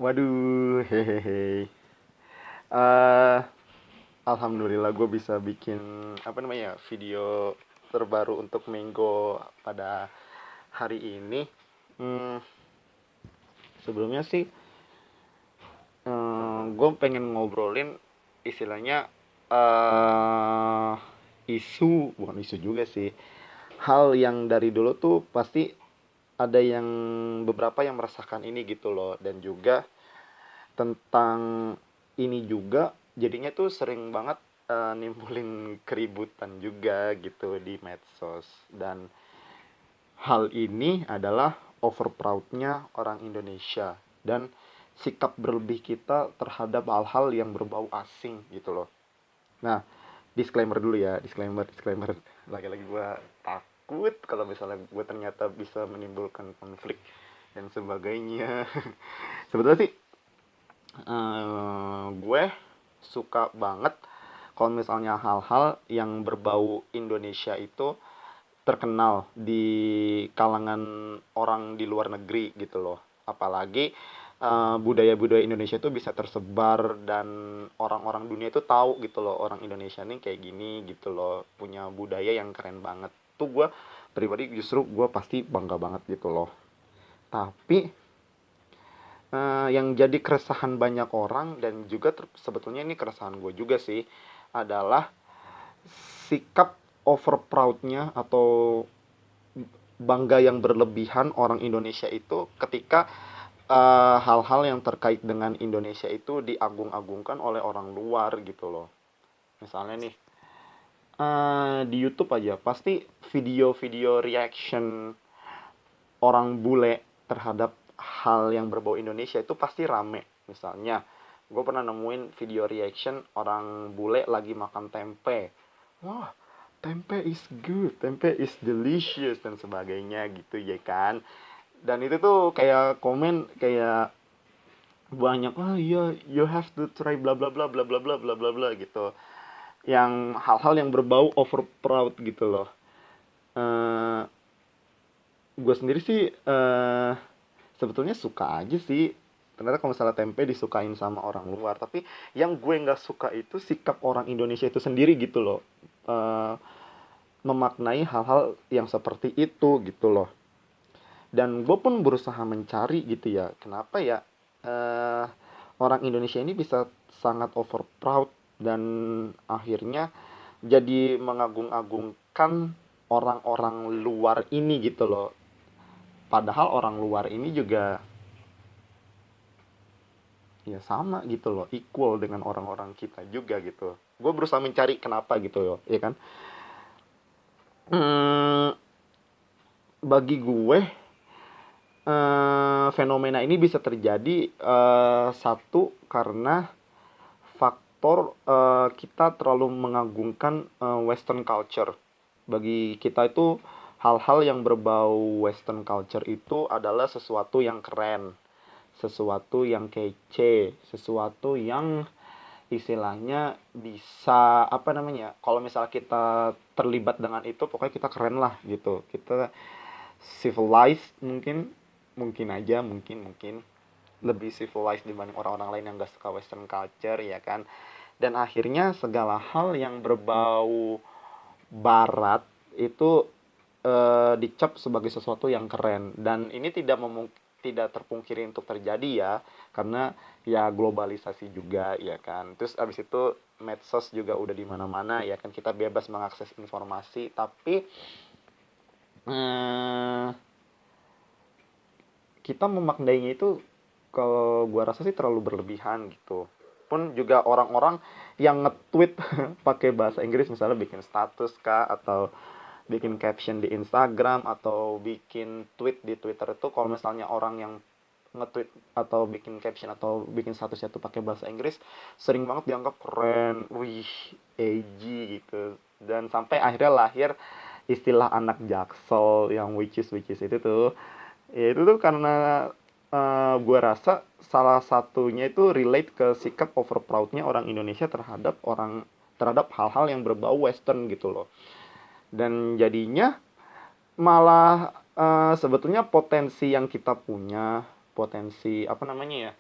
Waduh, hehehe. Eh, Alhamdulillah gue bisa bikin apa namanya video terbaru untuk Minggu pada hari ini. Hmm, Sebelumnya sih, gue pengen ngobrolin istilahnya eh bukan isu juga sih. Hal yang dari dulu tuh pasti ada yang beberapa yang merasakan ini gitu loh, dan juga tentang ini juga jadinya tuh sering banget nimbulin keributan juga gitu di medsos. Dan hal ini adalah overproudnya orang Indonesia dan sikap berlebih kita terhadap hal-hal yang berbau asing gitu loh. Nah, disclaimer dulu ya, disclaimer. Lagi-lagi gue takut kalau misalnya gue ternyata bisa menimbulkan konflik dan sebagainya. Sebetulnya sih gue suka banget kalau misalnya hal-hal yang berbau Indonesia itu terkenal di kalangan orang di luar negeri gitu loh. Apalagi budaya-budaya Indonesia itu bisa tersebar dan orang-orang dunia itu tahu gitu loh, orang Indonesia nih kayak gini gitu loh, punya budaya yang keren banget. Tuh gue pribadi justru gue pasti bangga banget gitu loh. Tapi yang jadi keresahan banyak orang dan juga sebetulnya ini keresahan gue juga sih adalah sikap over proudnya atau bangga yang berlebihan orang Indonesia itu ketika hal-hal yang terkait dengan Indonesia itu diagung-agungkan oleh orang luar gitu loh. Misalnya nih, di YouTube aja pasti video-video reaction orang bule terhadap hal yang berbau Indonesia itu pasti rame. Misalnya, gue pernah nemuin video reaction orang bule lagi makan tempe. Wah, tempe is good, tempe is delicious dan sebagainya gitu ya kan. Dan itu tuh kayak komen kayak banyak, oh iya you have to try bla bla bla bla bla bla bla bla bla gitu. Yang hal-hal yang berbau over proud gitu loh. Eh gue sendiri sih sebetulnya suka aja sih. Ternyata kalau misalnya tempe disukain sama orang luar, tapi yang gue nggak suka itu sikap orang Indonesia itu sendiri gitu loh. Eh, Memaknai hal-hal yang seperti itu gitu loh. Dan gue pun berusaha mencari gitu ya, kenapa ya eh, orang Indonesia ini bisa sangat over proud dan akhirnya jadi mengagung-agungkan orang-orang luar ini gitu loh. Padahal orang luar ini juga ya sama gitu loh, equal dengan orang-orang kita juga gitu. Gue berusaha mencari kenapa gitu loh, ya kan. Hmm, Bagi gue fenomena ini bisa terjadi satu karena faktor kita terlalu mengagungkan Western culture. Bagi kita itu hal-hal yang berbau Western culture itu adalah sesuatu yang keren, sesuatu yang kece, sesuatu yang istilahnya bisa apa namanya? Kalau misal kita terlibat dengan itu, pokoknya kita keren lah gitu. Kita civilized mungkin, mungkin lebih civilized dibanding orang-orang lain yang gak suka Western culture ya kan. Dan akhirnya segala hal yang berbau Barat itu dicap sebagai sesuatu yang keren, dan ini tidak terpungkiri untuk terjadi ya, karena ya globalisasi juga ya kan. Terus abis itu medsos juga udah di mana-mana ya kan, kita bebas mengakses informasi, tapi eh, kita memaknainya itu kalau gua rasa sih terlalu berlebihan gitu. Pun juga orang-orang yang nge-tweet pakai bahasa Inggris, misalnya bikin status kah atau bikin caption di Instagram atau bikin tweet di Twitter itu, kalau misalnya orang yang nge-tweet atau bikin caption atau bikin statusnya tuh pakai bahasa Inggris, sering banget dianggap keren, wih, edgy gitu. Dan sampai akhirnya lahir istilah anak jaksel yang which is itu tuh. Ya itu tuh karena gue rasa salah satunya itu relate ke sikap over proudnya orang Indonesia terhadap hal-hal yang berbau Western gitu loh. Dan jadinya malah sebetulnya potensi yang kita punya, potensi apa namanya ya?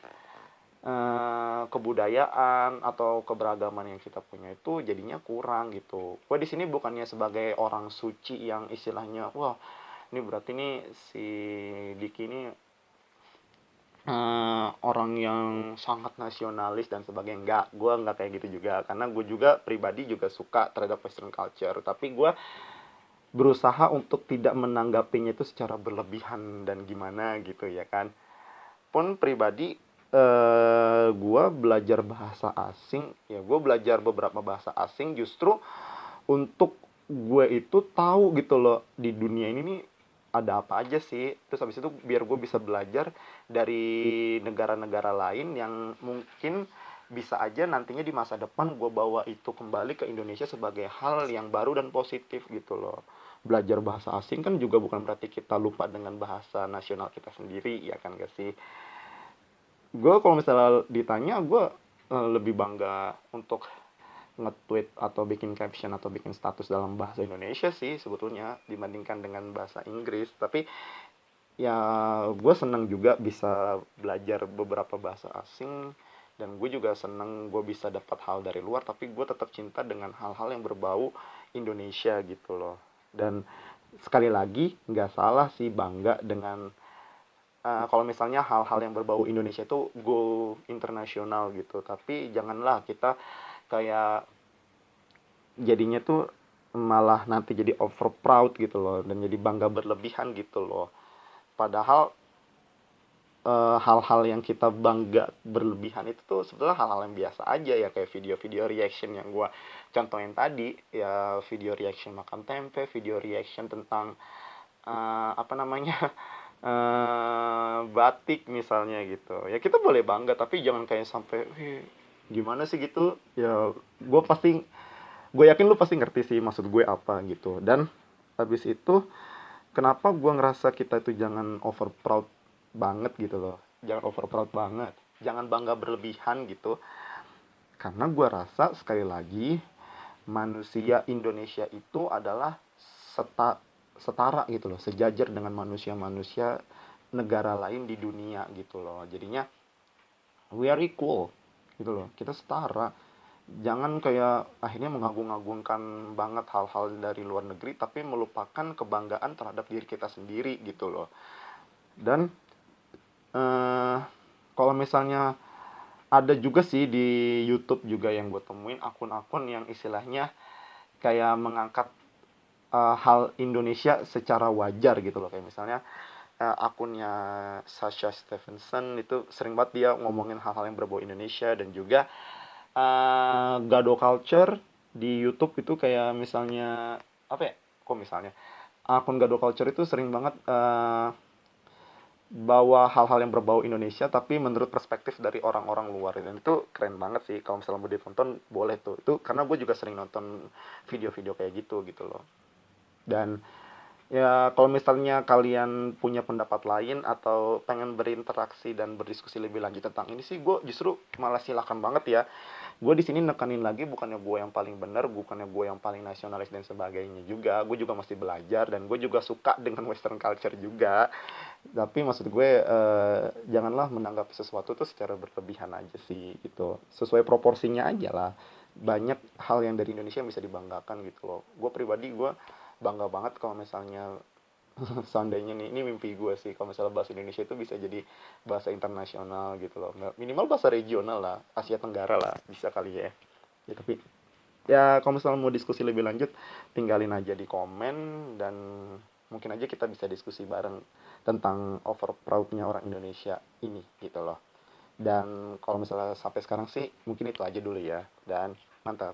kebudayaan atau keberagaman yang kita punya itu jadinya kurang gitu. Gue di sini bukannya sebagai orang suci yang istilahnya, wah ini berarti nih si Diki ini orang yang sangat nasionalis dan sebagainya. Enggak, gue nggak kayak gitu juga. Karena gue juga pribadi juga suka terhadap Western culture. Tapi gue berusaha untuk tidak menanggapinya itu secara berlebihan dan gimana gitu ya kan. Pun pribadi gue belajar bahasa asing, ya gue belajar beberapa bahasa asing justru untuk gue itu tahu gitu loh di dunia ini nih ada apa aja sih. Terus habis itu biar gue bisa belajar dari negara-negara lain yang mungkin bisa aja nantinya di masa depan gue bawa itu kembali ke Indonesia sebagai hal yang baru dan positif gitu loh. Belajar bahasa asing kan juga bukan berarti kita lupa dengan bahasa nasional kita sendiri, ya kan gak sih? Gue kalau misalnya ditanya, gue lebih bangga untuk nge-tweet atau bikin caption atau bikin status dalam bahasa Indonesia sih sebetulnya dibandingkan dengan bahasa Inggris. Tapi ya gue seneng juga bisa belajar beberapa bahasa asing, dan gue juga seneng gue bisa dapat hal dari luar, tapi gue tetap cinta dengan hal-hal yang berbau Indonesia gitu loh. Dan sekali lagi nggak salah sih bangga dengan kalau misalnya hal-hal yang berbau Indonesia itu go internasional gitu, tapi janganlah kita kayak jadinya tuh malah nanti jadi over proud gitu loh dan jadi bangga berlebihan gitu loh. Padahal hal-hal yang kita bangga berlebihan itu tuh sebetulnya hal-hal yang biasa aja ya, kayak video-video reaction yang gua contohin tadi ya, video reaction makan tempe, video reaction tentang apa namanya batik misalnya gitu. Ya kita boleh bangga tapi jangan kayak sampai, "Wih, gimana sih gitu?" Ya gue pasti, gue yakin lu pasti ngerti sih maksud gue apa gitu. Dan habis itu kenapa gue ngerasa kita itu jangan over proud banget gitu loh, jangan over proud banget, jangan bangga berlebihan gitu, karena gue rasa sekali lagi manusia Indonesia itu adalah setara gitu loh, sejajar dengan manusia-manusia negara lain di dunia gitu loh. Jadinya we are equal gitu loh, kita setara. Jangan kayak akhirnya mengagung-agungkan banget hal-hal dari luar negeri tapi melupakan kebanggaan terhadap diri kita sendiri gitu loh. Dan eh kalau misalnya ada juga sih di YouTube juga yang gue temuin akun-akun yang istilahnya kayak mengangkat hal Indonesia secara wajar gitu loh. Kayak misalnya akunnya Sasha Stevenson itu sering banget dia ngomongin hal-hal yang berbau Indonesia. Dan juga Gado Culture di YouTube itu kayak misalnya apa ya, kok misalnya akun Gado Culture itu sering banget bawa hal-hal yang berbau Indonesia tapi menurut perspektif dari orang-orang luar, dan itu keren banget sih. Kalau misalnya mau ditonton boleh tuh, itu karena gue juga sering nonton video-video kayak gitu gitu loh. Dan ya kalau misalnya kalian punya pendapat lain atau pengen berinteraksi dan berdiskusi lebih lanjut tentang ini sih, gue justru malah silakan banget ya. Gue di sini nekanin lagi, bukannya gue yang paling benar, bukannya gue yang paling nasionalis dan sebagainya juga. Gue juga masih belajar dan gue juga suka dengan Western culture juga. Tapi maksud gue janganlah menanggapi sesuatu tuh secara berlebihan aja sih gitu. Sesuai proporsinya aja lah. Banyak hal yang dari Indonesia yang bisa dibanggakan gitu loh. Gue pribadi gue bangga banget kalau misalnya seandainya nih, ini mimpi gue sih, kalau misalnya bahasa Indonesia itu bisa jadi bahasa internasional gitu loh. Minimal bahasa regional lah, Asia Tenggara lah, bisa kali ya. Ya tapi ya kalau misalnya mau diskusi lebih lanjut, tinggalin aja di komen, dan mungkin aja kita bisa diskusi bareng tentang over proudnya orang Indonesia ini gitu loh. Dan kalau misalnya sampai sekarang sih mungkin itu aja dulu ya, dan mantap.